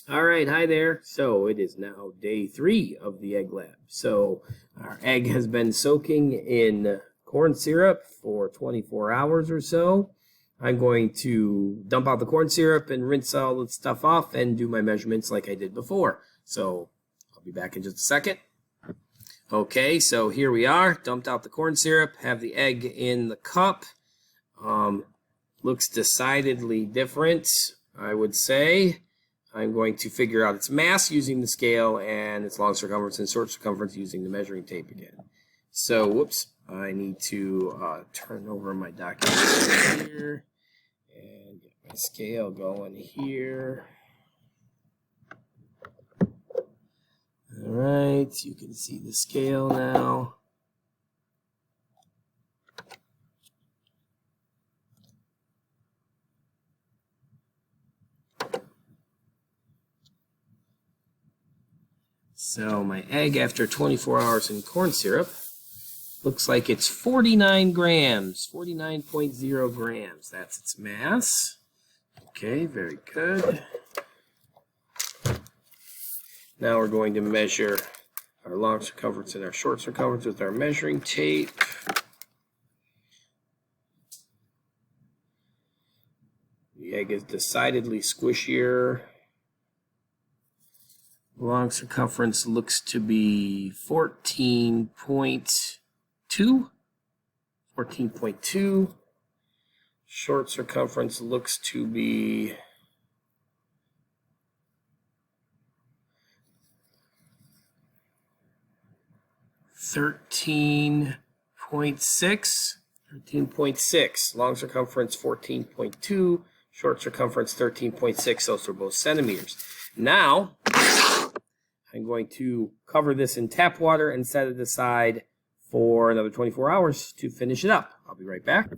All right, hi there. So it is now day 3 of the egg lab. So our egg has been soaking in corn syrup for 24 hours or so. I'm going to dump out the corn syrup and rinse all the stuff off and do my measurements like I did before. So I'll be back in just a second. Okay, so here we are. Dumped out the corn syrup, have the egg in the cup. Looks decidedly different, I would say. I'm going to figure out its mass using the scale and its long circumference and short circumference using the measuring tape again. So, whoops, I need to turn over my document here and get my scale going here. All right, you can see the scale now. So my egg after 24 hours in corn syrup looks like it's 49 grams, 49.0 grams. That's its mass. Okay, very good. Now we're going to measure our long circumference and our short circumference with our measuring tape. The egg is decidedly squishier. Long circumference looks to be 14.2. Short circumference looks to be 13.6. Long circumference 14.2. Short circumference 13.6. Those are both centimeters. Now, I'm going to cover this in tap water and set it aside for another 24 hours to finish it up. I'll be right back.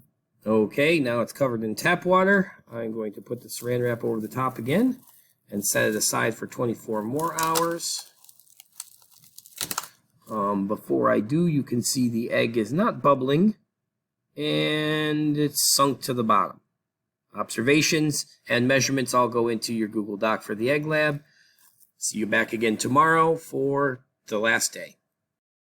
Okay, now it's covered in tap water. I'm going to put the saran wrap over the top again and set it aside for 24 more hours. Before I do, you can see the egg is not bubbling and it's sunk to the bottom. Observations and measurements all go into your Google Doc for the egg lab. See you back again tomorrow for the last day.